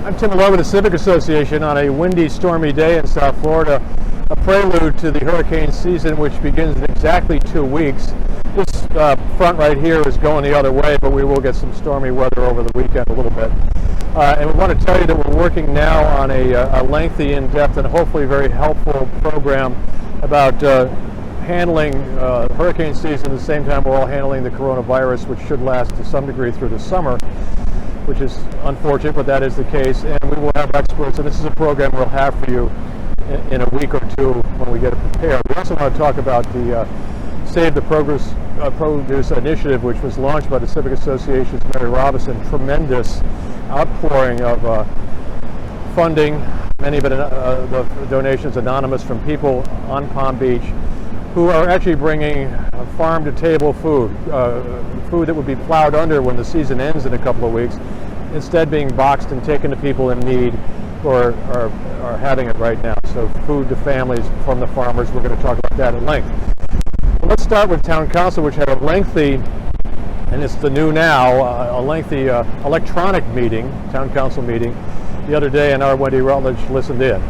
I'm Tim Malone with the Civic Association on a windy, stormy day in South Florida, a prelude to the hurricane season, which begins in exactly 2 weeks. This front right here is going the other way, but we will get some stormy weather over the weekend a little bit. And we want to tell you that we're working now on a lengthy, in-depth, and hopefully very helpful program about handling hurricane season at the same time we're all handling the coronavirus, which should last to some degree through the summer, which is unfortunate, but that is the case. And we will have experts, and this is a program we'll have for you in a week or two when we get it prepared. We also want to talk about the Save the Produce initiative, which was launched by the Civic Association's Mary Robinson. Tremendous outpouring of funding, many of it, the donations anonymous from people on Palm Beach who are actually bringing farm-to-table food, food that would be plowed under when the season ends in a couple of weeks, instead being boxed and taken to people in need who are having it right now. So food to families from the farmers. We're going to talk about that at length. Well, let's start with Town Council, which had a lengthy, and it's the new now, a lengthy electronic meeting, Town Council meeting, the other day, and our Wendy Rutledge listened in.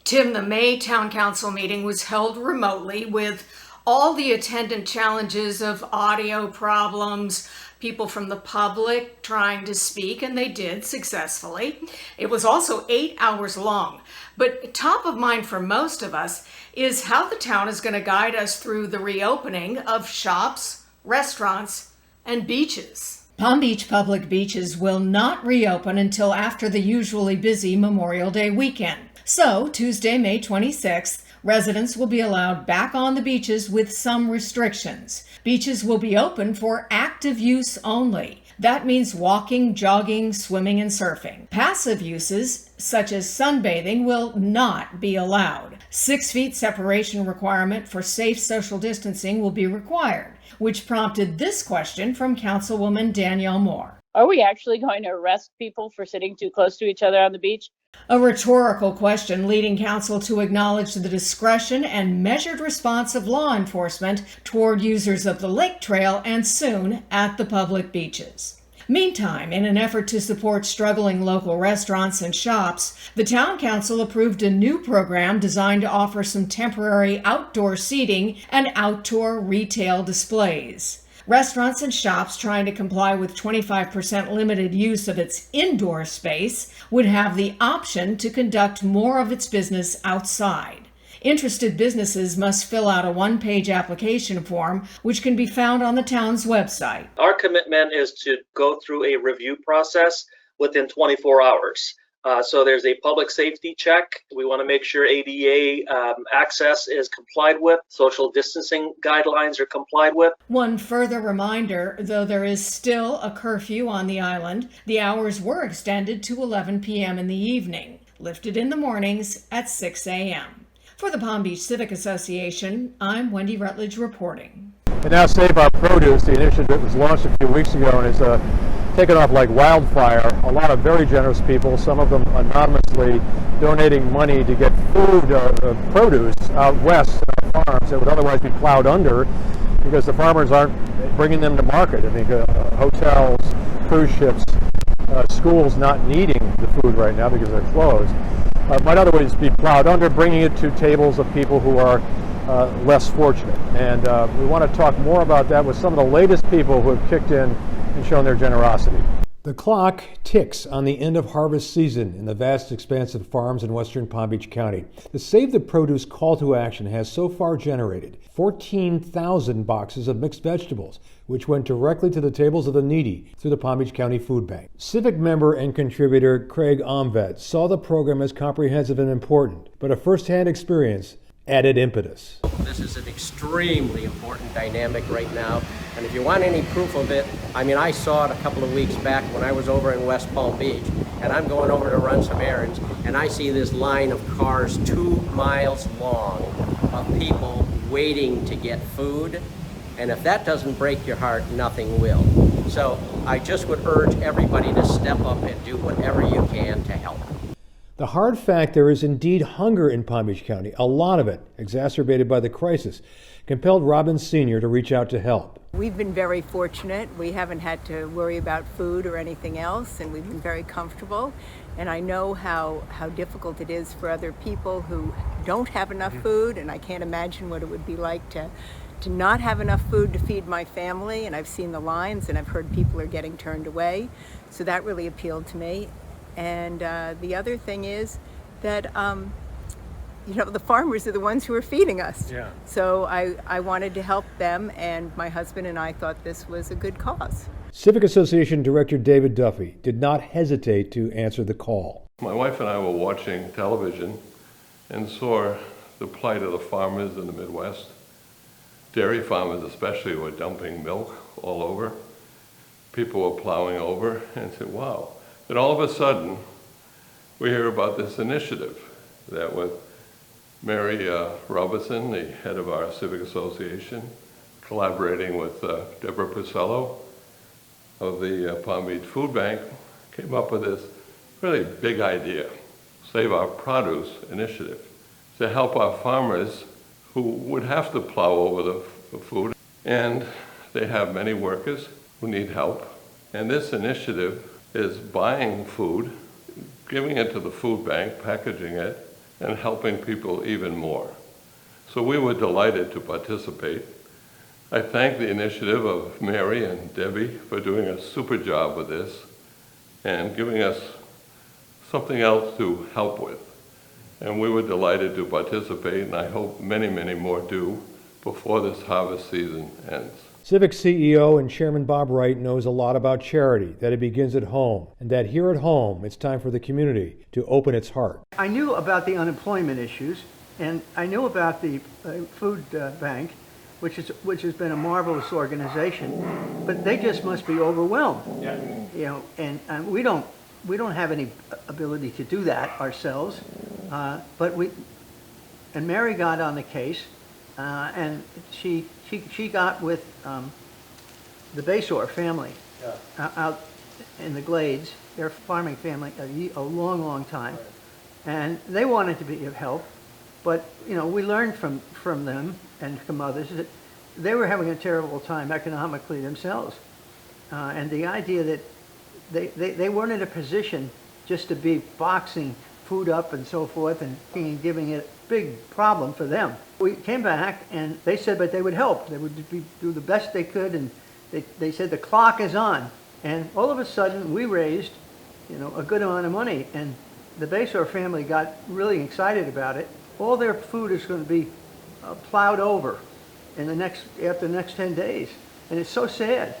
Tim, the May Town Council meeting was held remotely with all the attendant challenges of audio problems, people from the public trying to speak, and they did successfully. It was also 8 hours long. But top of mind for most of us is how the town is going to guide us through the reopening of shops, restaurants, and beaches. Palm Beach public beaches will not reopen until after the usually busy Memorial Day weekend. So, Tuesday, May 26th, residents will be allowed back on the beaches with some restrictions. Beaches will be open for active use only. That means walking, jogging, swimming, and surfing. Passive uses, such as sunbathing, will not be allowed. 6 feet separation requirement for safe social distancing will be required, which prompted this question from Councilwoman Danielle Moore. Are we actually going to arrest people for sitting too close to each other on the beach? A rhetorical question leading council to acknowledge the discretion and measured response of law enforcement toward users of the lake trail and soon at the public beaches. Meantime, in an effort to support struggling local restaurants and shops, the town council approved a new program designed to offer some temporary outdoor seating and outdoor retail displays. Restaurants and shops trying to comply with 25% limited use of its indoor space would have the option to conduct more of its business outside. Interested businesses must fill out a one-page application form, which can be found on the town's website. Our commitment is to go through a review process within 24 hours. So there's a public safety check. We want to make sure ADA access is complied with, social distancing guidelines are complied with. One further reminder, though there is still a curfew on the island, the hours were extended to 11 p.m. in the evening, lifted in the mornings at 6 a.m. For the Palm Beach Civic Association, I'm Wendy Rutledge reporting. And now Save Our Produce, the initiative that was launched a few weeks ago and is taken off like wildfire. A lot of very generous people, some of them anonymously donating money to get food, produce out west on farms that would otherwise be plowed under because the farmers aren't bringing them to market. I mean, hotels, cruise ships, schools not needing the food right now because they're closed. Might otherwise be plowed under, bringing it to tables of people who are less fortunate. And we want to talk more about that with some of the latest people who have kicked in and shown their generosity. The clock ticks on the end of harvest season in the vast expanse of farms in western Palm Beach County. The Save the Produce call to action has so far generated 14,000 boxes of mixed vegetables, which went directly to the tables of the needy through the Palm Beach County Food Bank. Civic member and contributor Craig Omvet saw the program as comprehensive and important, but a first-hand experience added impetus. This is an extremely important dynamic right now, and if you want any proof of it, I saw it a couple of weeks back when I was over in West Palm Beach, and I'm going over to run some errands, and I see this line of cars 2 miles long of people waiting to get food, and if that doesn't break your heart, nothing will. So I just would urge everybody to step up and do whatever you can to help. The hard fact there is indeed hunger in Palm Beach County, a lot of it exacerbated by the crisis, compelled Robbins Sr. to reach out to help. We've been very fortunate. We haven't had to worry about food or anything else, and we've been very comfortable. And I know how difficult it is for other people who don't have enough food, and I can't imagine what it would be like to not have enough food to feed my family. And I've seen the lines, and I've heard people are getting turned away. So that really appealed to me. And the other thing is that, the farmers are the ones who are feeding us. Yeah. So I wanted to help them, and my husband and I thought this was a good cause. Civic Association Director David Duffy did not hesitate to answer the call. My wife and I were watching television and saw the plight of the farmers in the Midwest. Dairy farmers especially were dumping milk all over. People were plowing over, and said, wow. Then all of a sudden, we hear about this initiative that with Mary Robertson, the head of our civic association, collaborating with Deborah Purcello of the Palm Beach Food Bank, came up with this really big idea, Save Our Produce initiative, to help our farmers who would have to plow over the food. And they have many workers who need help. And this initiative is buying food, giving it to the food bank, packaging it, and helping people even more. So we were delighted to participate. I thank the initiative of Mary and Debbie for doing a super job with this and giving us something else to help with. And we were delighted to participate, and I hope many, many more do before this harvest season ends. Civic CEO and Chairman Bob Wright knows a lot about charity, that it begins at home, and that here at home it's time for the community to open its heart. I knew about the unemployment issues, and I knew about the food bank, which has been a marvelous organization, but they just must be overwhelmed. Yeah. And we don't have any ability to do that ourselves, and Mary got on the case, and she got with the Basor family out in the Glades, their farming family, a long time, and they wanted to be of help, but we learned from them and from others that they were having a terrible time economically themselves, and the idea that they weren't in a position just to be boxing food up and so forth and giving it a big problem for them. We came back and they said that they would help. They would do the best they could, and they said the clock is on. And all of a sudden we raised a good amount of money, and the Basor family got really excited about it. All their food is going to be plowed over after the next 10 days. And it's so sad.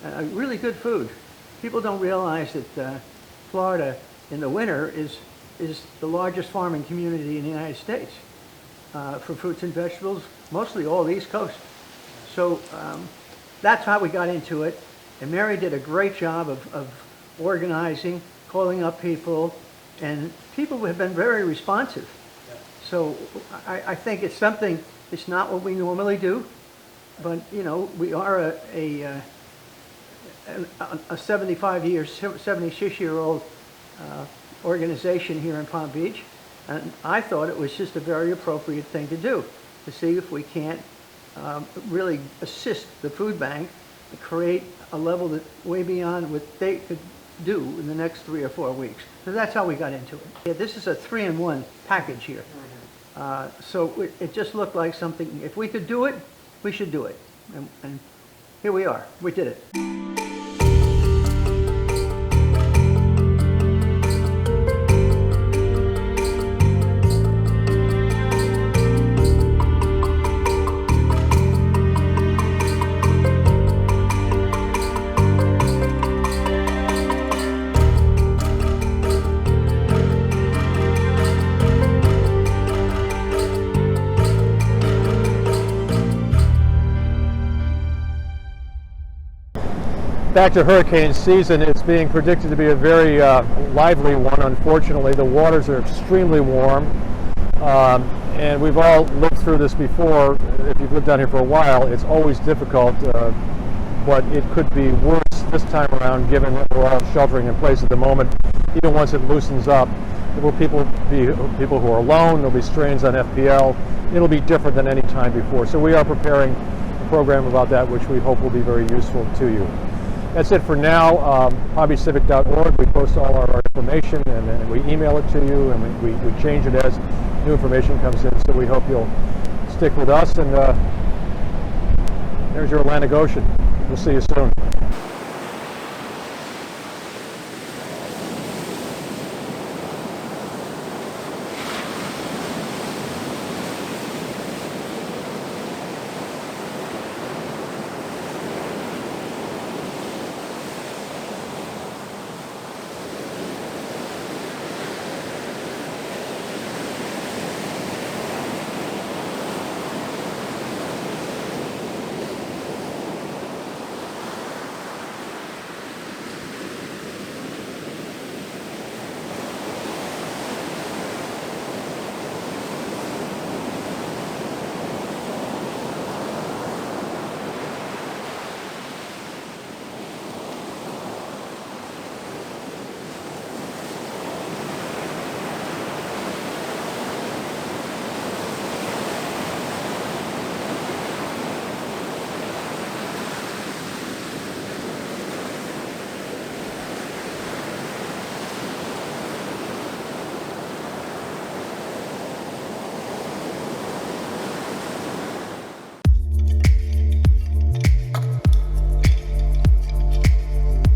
Really good food. People don't realize that Florida in the winter is the largest farming community in the United States for fruits and vegetables, mostly all the East Coast. So that's how we got into it. And Mary did a great job of organizing, calling up people, and people have been very responsive. So I think it's something, it's not what we normally do, but we are a 76-year-old organization here in Palm Beach, and I thought it was just a very appropriate thing to do, to see if we can't really assist the food bank to create a level that way beyond what they could do in the next 3 or 4 weeks. So that's how we got into it. Yeah, this is a 3-in-1 package here. So it just looked like something, if we could do it, we should do it. And here we are, we did it. Back to hurricane season, it's being predicted to be a very lively one. Unfortunately, the waters are extremely warm, and we've all lived through this before. If you've lived down here for a while, it's always difficult, but it could be worse this time around, given that we're all sheltering in place at the moment. Even once it loosens up, there will be people who are alone. There'll be strains on FPL. It'll be different than any time before. So we are preparing a program about that, which we hope will be very useful to you. That's it for now. Hobbycivic.org. We post all our information and we email it to you, and we change it as new information comes in. So we hope you'll stick with us. And there's your Atlantic Ocean. We'll see you soon.